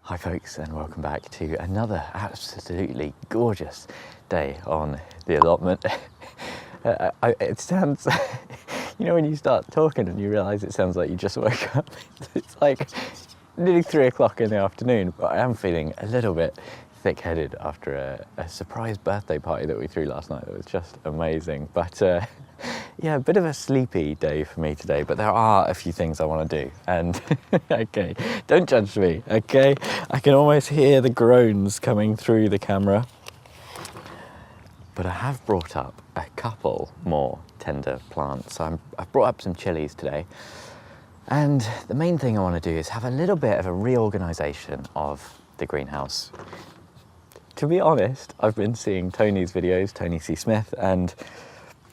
Hi folks, and welcome back to another absolutely gorgeous day on the allotment. It sounds, you know when you start talking and you realise it sounds like you just woke up. It's like nearly 3 o'clock in the afternoon, but I am feeling a little bit thick-headed after a surprise birthday party that we threw last night. It was just amazing. But yeah, a bit of a sleepy day for me today, but there are a few things I want to do. And okay, don't judge me, okay? I can almost hear the groans coming through the camera. But I have brought up a couple more tender plants. So I've brought up some chilies today. And the main thing I want to do is have a little bit of a reorganisation of the greenhouse. To be honest, I've been seeing Tony's videos, Tony C. Smith, and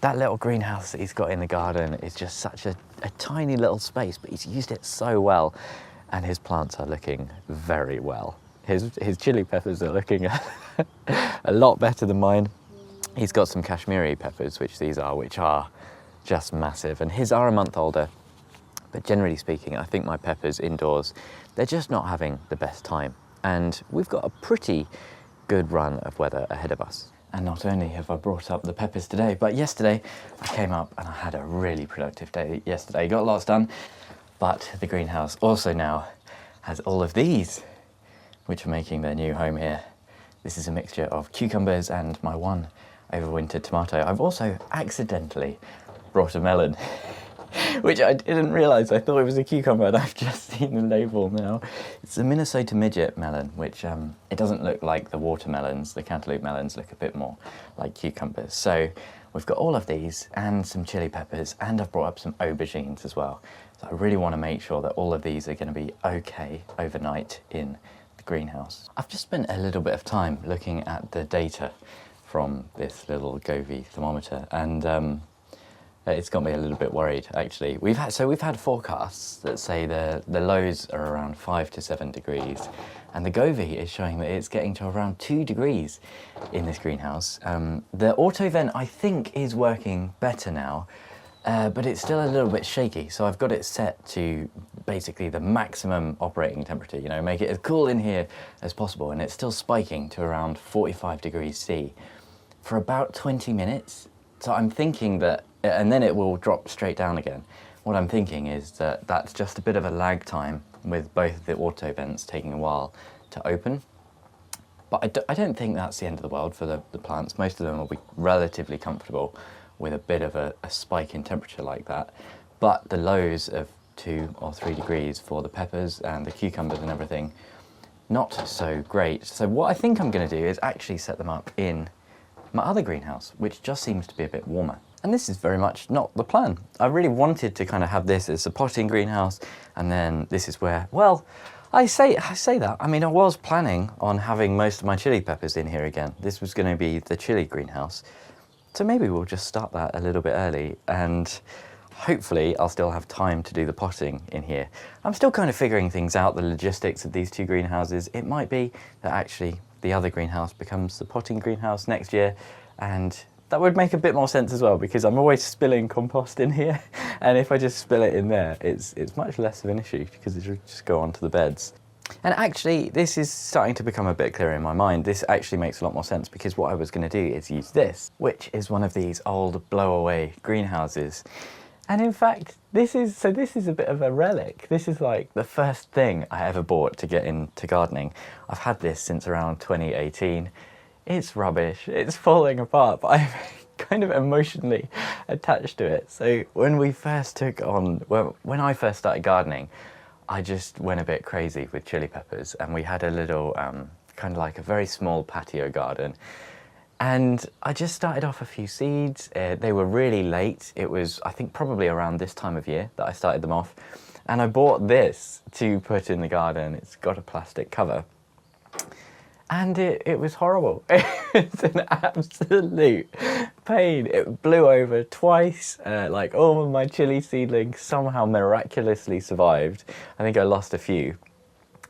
that little greenhouse that he's got in the garden is just such a tiny little space, but he's used it so well, and his plants are looking very well. His chili peppers are looking a lot better than mine. He's got some Kashmiri peppers, which are just massive, and his are a month older. But generally speaking, I think my peppers indoors, they're just not having the best time. And we've got a pretty good run of weather ahead of us. And not only have I brought up the peppers today, but yesterday I came up and I had a really productive day yesterday. Got lots done, but the greenhouse also now has all of these, which are making their new home here. This is a mixture of cucumbers and my one overwintered tomato. I've also accidentally brought a melon, which I didn't realise. I thought it was a cucumber, and I've just seen the label now. It's a Minnesota midget melon, which it doesn't look like the watermelons. The cantaloupe melons look a bit more like cucumbers. So we've got all of these and some chili peppers, and I've brought up some aubergines as well. So I really want to make sure that all of these are going to be okay overnight in the greenhouse. I've just spent a little bit of time looking at the data from this little Govee thermometer, and it's got me a little bit worried, actually. We've had forecasts that say the lows are around 5 to 7 degrees, and the Govee is showing that it's getting to around 2 degrees in this greenhouse. The auto vent, I think, is working better now, but it's still a little bit shaky. So I've got it set to basically the maximum operating temperature, you know, make it as cool in here as possible, and it's still spiking to around 45 degrees C for about 20 minutes. So I'm thinking that, and then it will drop straight down again. What I'm thinking is that that's just a bit of a lag time with both the auto vents taking a while to open. But I don't think that's the end of the world for the plants. Most of them will be relatively comfortable with a bit of a spike in temperature like that. But the lows of 2 or 3 degrees for the peppers and the cucumbers and everything, not so great. So what I think I'm going to do is actually set them up in my other greenhouse, which just seems to be a bit warmer. And this is very much not the plan. I really wanted to kind of have this as a potting greenhouse, and then this is where, well, I say that. I mean, I was planning on having most of my chili peppers in here again. This was going to be the chili greenhouse. So maybe we'll just start that a little bit early, and hopefully I'll still have time to do the potting in here. I'm still kind of figuring things out, the logistics of these two greenhouses. It might be that actually the other greenhouse becomes the potting greenhouse next year, and that would make a bit more sense as well, because I'm always spilling compost in here, and if I just spill it in there, it's much less of an issue because it will just go onto the beds. And actually, this is starting to become a bit clearer in my mind. This actually makes a lot more sense, because what I was going to do is use this, which is one of these old blow-away greenhouses. And in fact, this is a bit of a relic. This is like the first thing I ever bought to get into gardening. I've had this since around 2018. It's rubbish, it's falling apart, but I'm kind of emotionally attached to it. So when I first started gardening, I just went a bit crazy with chili peppers, and we had a little, kind of like a very small patio garden. And I just started off a few seeds. They were really late. It was, I think, probably around this time of year that I started them off. And I bought this to put in the garden. It's got a plastic cover. And it was horrible. It's an absolute pain. It blew over twice. Like all of my chili seedlings somehow miraculously survived. I think I lost a few.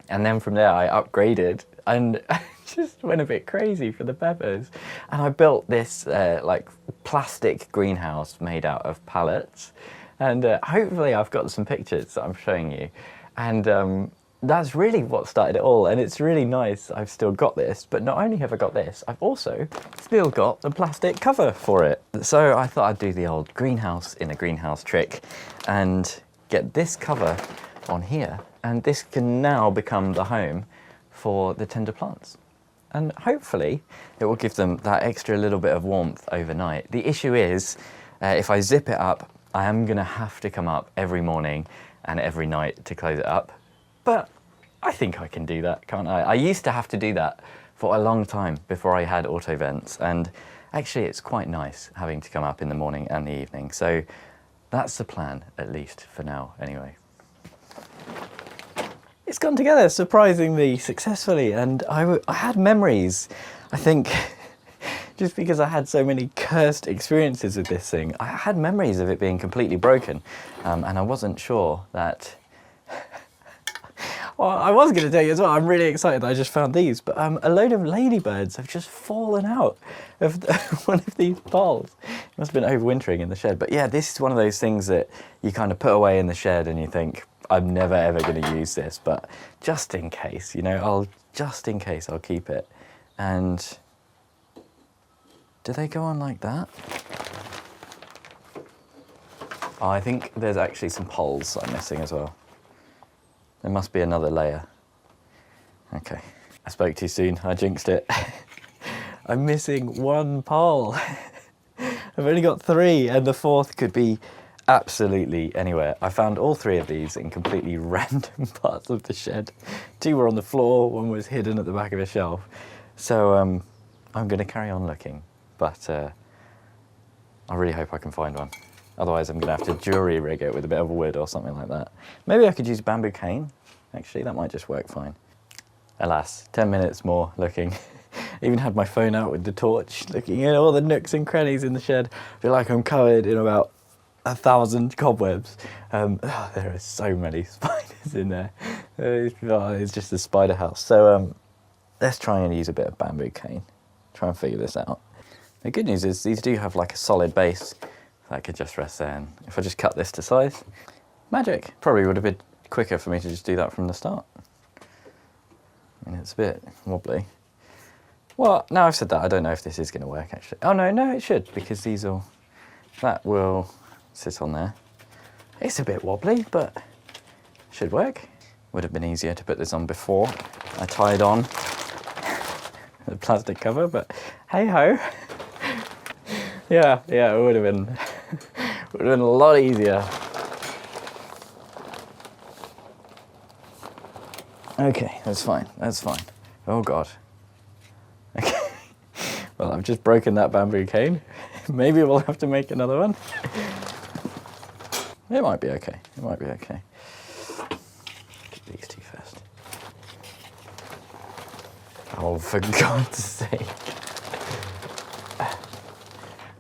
And then from there I upgraded and just went a bit crazy for the peppers. And I built this like plastic greenhouse made out of pallets. And hopefully I've got some pictures that I'm showing you. And that's really what started it all, and it's really nice I've still got this, but not only have I got this, I've also still got the plastic cover for it. So I thought I'd do the old greenhouse in a greenhouse trick and get this cover on here, and this can now become the home for the tender plants. And hopefully it will give them that extra little bit of warmth overnight. The issue is, if I zip it up, I am gonna have to come up every morning and every night to close it up. But I think I can do that, can't I? I used to have to do that for a long time before I had auto vents, and actually it's quite nice having to come up in the morning and the evening. So that's the plan, at least for now, anyway. It's gone together surprisingly successfully, and I had memories, I think, just because I had so many cursed experiences with this thing, I had memories of it being completely broken, and I wasn't sure that... Well, I was going to tell you as well, I'm really excited that I just found these, but a load of ladybirds have just fallen out of one of these poles. It must have been overwintering in the shed. But yeah, this is one of those things that you kind of put away in the shed and you think, I'm never ever going to use this, but just in case, you know, just in case I'll keep it. And do they go on like that? Oh, I think there's actually some poles I'm missing as well. There must be another layer. Okay, I spoke too soon, I jinxed it. I'm missing one pole. I've only got 3, and the 4th could be absolutely anywhere. I found all 3 of these in completely random parts of the shed. 2 were on the floor, 1 was hidden at the back of a shelf. So I'm gonna carry on looking, but I really hope I can find one. Otherwise I'm gonna have to jury rig it with a bit of wood or something like that. Maybe I could use bamboo cane. Actually, that might just work fine. Alas, 10 minutes more looking. Even had my phone out with the torch, looking at all the nooks and crannies in the shed. I feel like I'm covered in about 1,000 cobwebs. There are so many spiders in there. It's just a spider house. So let's try and use a bit of bamboo cane. Try and figure this out. The good news is these do have like a solid base that could just rest there. And if I just cut this to size, magic. Probably would have been quicker for me to just do that from the start. I mean, it's a bit wobbly. Well, now I've said that, I don't know if this is going to work actually. Oh no, it should, because that will sit on there. It's a bit wobbly, but should work. Would have been easier to put this on before I tied on the plastic cover, but hey ho. Yeah, it would have been a lot easier. Okay, that's fine. Oh God. Okay. Well, I've just broken that bamboo cane. Maybe we'll have to make another one. It might be okay. Get these 2 first. Oh, for God's sake.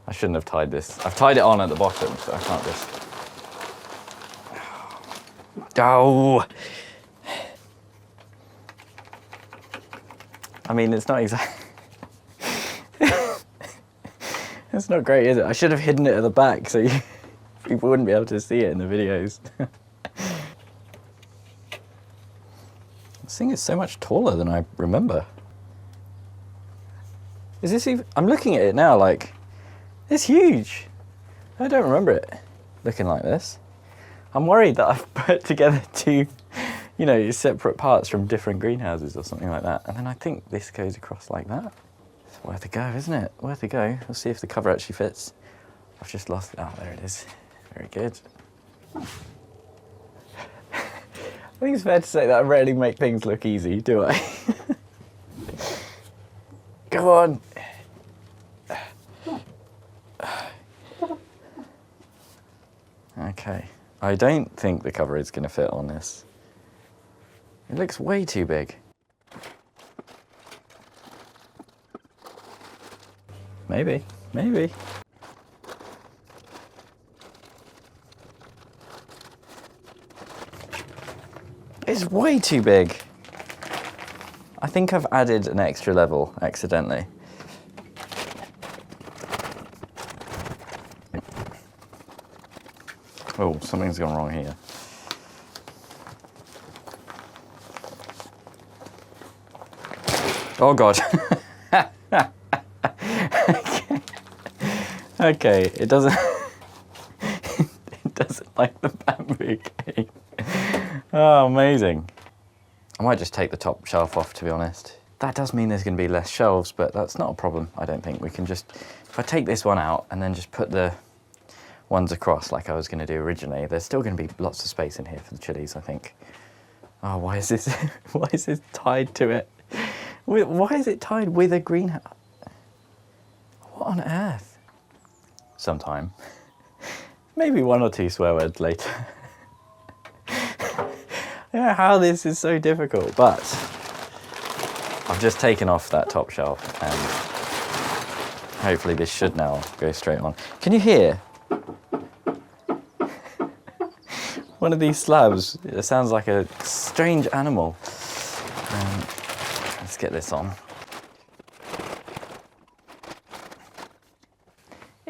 I shouldn't have tied this. I've tied it on at the bottom, so I can't just... Oh! I mean, it's not exactly... It's not great, is it? I should have hidden it at the back so people wouldn't be able to see it in the videos. This thing is so much taller than I remember. Is this even... I'm looking at it now like... It's huge. I don't remember it looking like this. I'm worried that I've put together 2, you know, separate parts from different greenhouses or something like that. And then I think this goes across like that. It's worth a go, isn't it? Worth a go. Let's see if the cover actually fits. I've just lost it. Oh, there it is. Very good. I think it's fair to say that I rarely make things look easy, do I? Go on. Okay. I don't think the cover is going to fit on this. It looks way too big. Maybe. It's way too big. I think I've added an extra level accidentally. Oh, something's gone wrong here. Oh God. Okay, it doesn't it doesn't like the bamboo cane. Oh, amazing. I might just take the top shelf off, to be honest. That does mean there's going to be less shelves, but that's not a problem. I don't think we can just, if I take this one out and then just put the ones across like I was going to do originally, there's still going to be lots of space in here for the chilies, I think. Oh, why is this tied to it? Why is it tied with a greenhouse? What on earth? Sometime. Maybe 1 or 2 swear words later. I don't know how this is so difficult, but I've just taken off that top shelf and hopefully this should now go straight on. Can you hear? One of these slabs, it sounds like a strange animal. Let's get this on.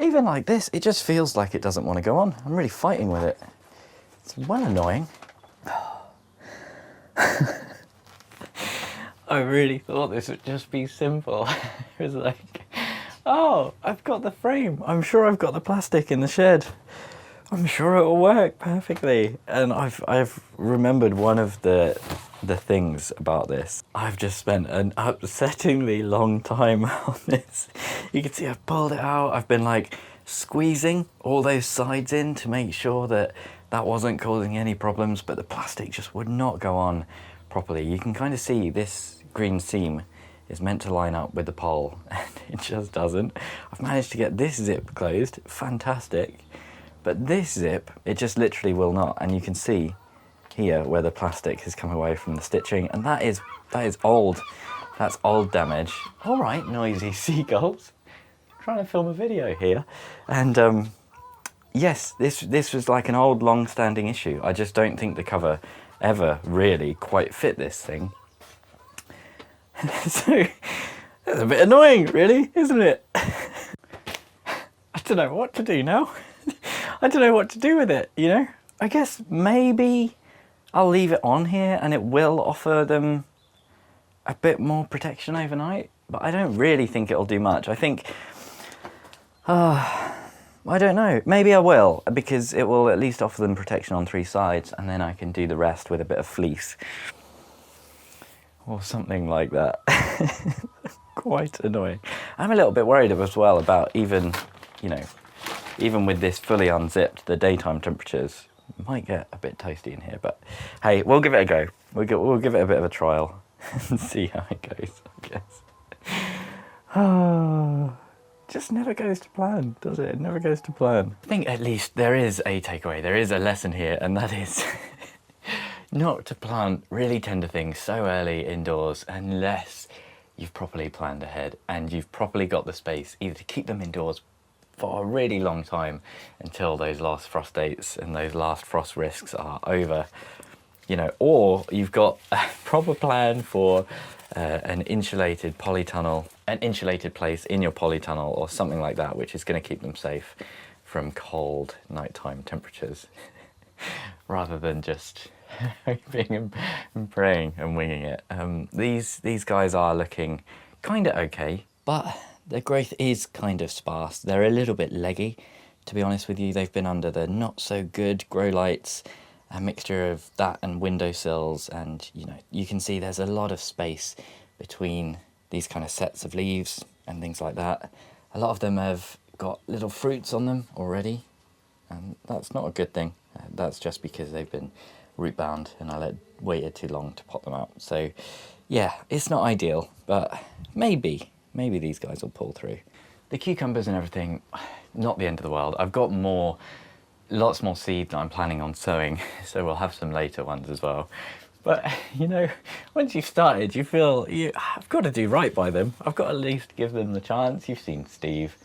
Even like this, it just feels like it doesn't want to go on. I'm really fighting with it. It's well annoying. I really thought this would just be simple. It was like, oh, I've got the frame. I'm sure I've got the plastic in the shed. I'm sure it will work perfectly. And I've remembered one of the things about this. I've just spent an upsettingly long time on this. You can see I've pulled it out. I've been like squeezing all those sides in to make sure that that wasn't causing any problems, but the plastic just would not go on properly. You can kind of see this green seam is meant to line up with the pole and it just doesn't. I've managed to get this zip closed, fantastic. But this zip, it just literally will not. And you can see here where the plastic has come away from the stitching, and that is old. That's old damage. All right, noisy seagulls. I'm trying to film a video here. And yes, this was like an old long-standing issue. I just don't think the cover ever really quite fit this thing. So that's a bit annoying, really, isn't it? I don't know what to do now. I don't know what to do with it, you know? I guess maybe I'll leave it on here and it will offer them a bit more protection overnight, but I don't really think it'll do much. I think, I don't know. Maybe I will, because it will at least offer them protection on 3 sides, and then I can do the rest with a bit of fleece. Or something like that. Quite annoying. I'm a little bit worried as well about even with this fully unzipped, the daytime temperatures might get a bit toasty in here, but hey, we'll give it a go. We'll give it a bit of a trial and see how it goes, I guess. Just never goes to plan, does it? It never goes to plan. I think at least there is a takeaway, there is a lesson here, and that is not to plant really tender things so early indoors unless you've properly planned ahead and you've properly got the space either to keep them indoors for a really long time until those last frost dates and those last frost risks are over, you know, or you've got a proper plan for an insulated polytunnel, an insulated place in your polytunnel or something like that, which is going to keep them safe from cold nighttime temperatures rather than just hoping and praying and winging it. These guys are looking kind of okay, but their growth is kind of sparse. They're a little bit leggy, to be honest with you. They've been under the not so good grow lights, a mixture of that and windowsills, and you know, you can see there's a lot of space between these kind of sets of leaves and things like that. A lot of them have got little fruits on them already, and that's not a good thing. That's just because they've been root bound and I waited too long to pot them out. So yeah, it's not ideal, but maybe these guys will pull through. The cucumbers and everything, not the end of the world. I've got lots more seed that I'm planning on sowing, so we'll have some later ones as well. But you know, once you've started, you feel I've got to do right by them. I've got to at least give them the chance. You've seen Steve,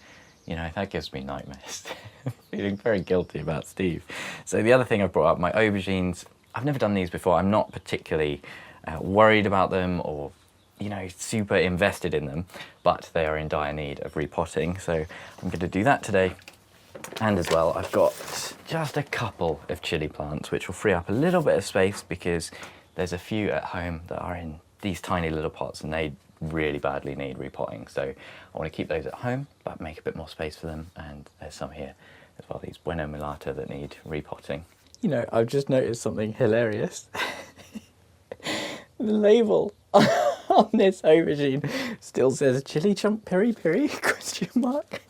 you know, that gives me nightmares. Feeling very guilty about Steve. So the other thing I've brought up, my aubergines, I've never done these before. I'm not particularly worried about them or, you know, super invested in them, but they are in dire need of repotting. So I'm going to do that today. And as well, I've got just a couple of chili plants, which will free up a little bit of space because there's a few at home that are in these tiny little pots and they really badly need repotting. So I want to keep those at home, but make a bit more space for them. And there's some here as well, these Bueno Mulata that need repotting. You know, I've just noticed something hilarious. The label on this aubergine still says chili chunk peri peri question mark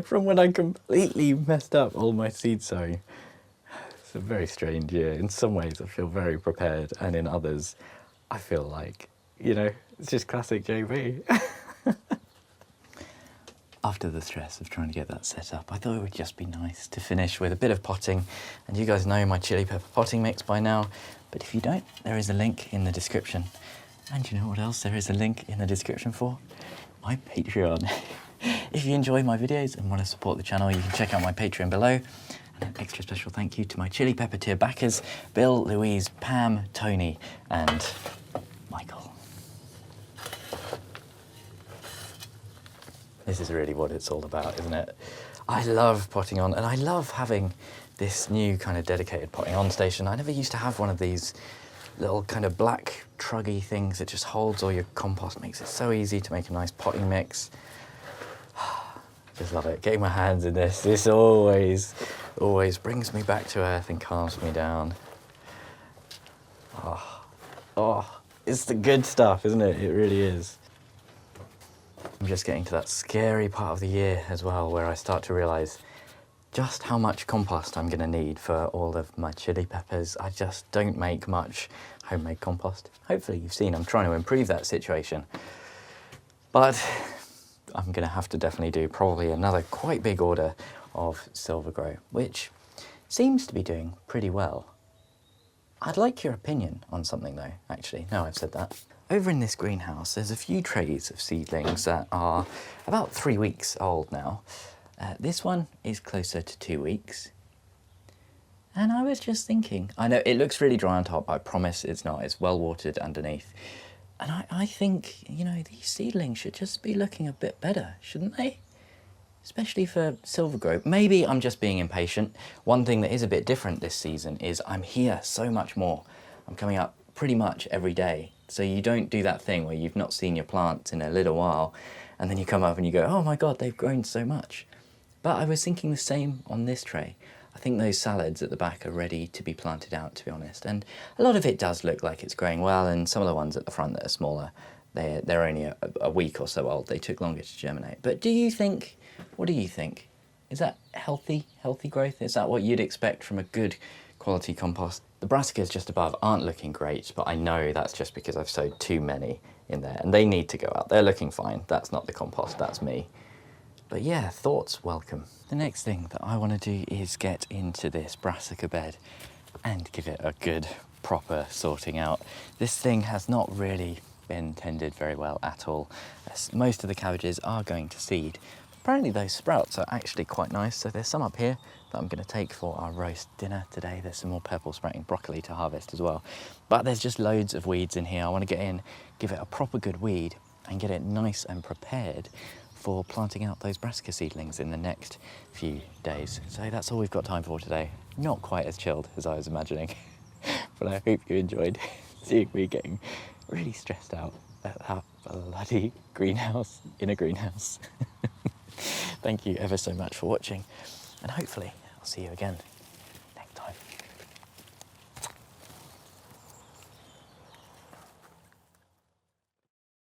from when I completely messed up all my seed sowing. It's a very strange year. In some ways I feel very prepared, and in others I feel like, you know, it's just classic JB. After the stress of trying to get that set up, I thought it would just be nice to finish with a bit of potting. And you guys know my chili pepper potting mix by now, but if you don't, there is a link in the description. And you know what else there is a link in the description for? My Patreon. If you enjoy my videos and want to support the channel, you can check out my Patreon below. And an extra special thank you to my chili pepper tier backers, Bill, Louise, Pam, Tony, and Michael. This is really what it's all about, isn't it? I love potting on, and I love having this new kind of dedicated potting on station. I never used to have one of these little kind of black truggy things that just holds all your compost, makes it so easy to make a nice potting mix. Just love it. Getting my hands in this always brings me back to earth and calms me down. Oh, it's the good stuff, isn't it? It really is. I'm just getting to that scary part of the year as well, where I start to realise just how much compost I'm going to need for all of my chili peppers. I just don't make much homemade compost. Hopefully you've seen I'm trying to improve that situation. But I'm going to have to definitely do probably another quite big order of Silver Grow, which seems to be doing pretty well. I'd like your opinion on something though, actually, now I've said that. Over in this greenhouse, there's a few trays of seedlings that are about 3 weeks old now. This one is closer to 2 weeks. And I was just thinking, I know it looks really dry on top, I promise it's not, it's well watered underneath. And I think, you know, these seedlings should just be looking a bit better, shouldn't they? Especially for Silver Grow. Maybe I'm just being impatient. One thing that is a bit different this season is I'm here so much more. I'm coming up pretty much every day. So you don't do that thing where you've not seen your plants in a little while and then you come up and you go, oh my God, they've grown so much. But I was thinking the same on this tray. I think those salads at the back are ready to be planted out, to be honest. And a lot of it does look like it's growing well, and some of the ones at the front that are smaller, they're only a week or so old. They took longer to germinate. But do you think, what do you think? Is that healthy growth? Is that what you'd expect from a good quality compost? The brassicas just above aren't looking great, but I know that's just because I've sowed too many in there and they need to go out. They're looking fine. That's not the compost, that's me. But yeah, thoughts welcome. The next thing that I want to do is get into this brassica bed and give it a good proper sorting out. This thing has not really been tended very well at all. Most of the cabbages are going to seed. Apparently those sprouts are actually quite nice. So there's some up here that I'm going to take for our roast dinner today. There's some more purple sprouting broccoli to harvest as well. But there's just loads of weeds in here. I want to get in, give it a proper good weed and get it nice and prepared for planting out those brassica seedlings in the next few days. So that's all we've got time for today. Not quite as chilled as I was imagining, but I hope you enjoyed seeing me getting really stressed out at that bloody greenhouse in a greenhouse. Thank you ever so much for watching, and hopefully I'll see you again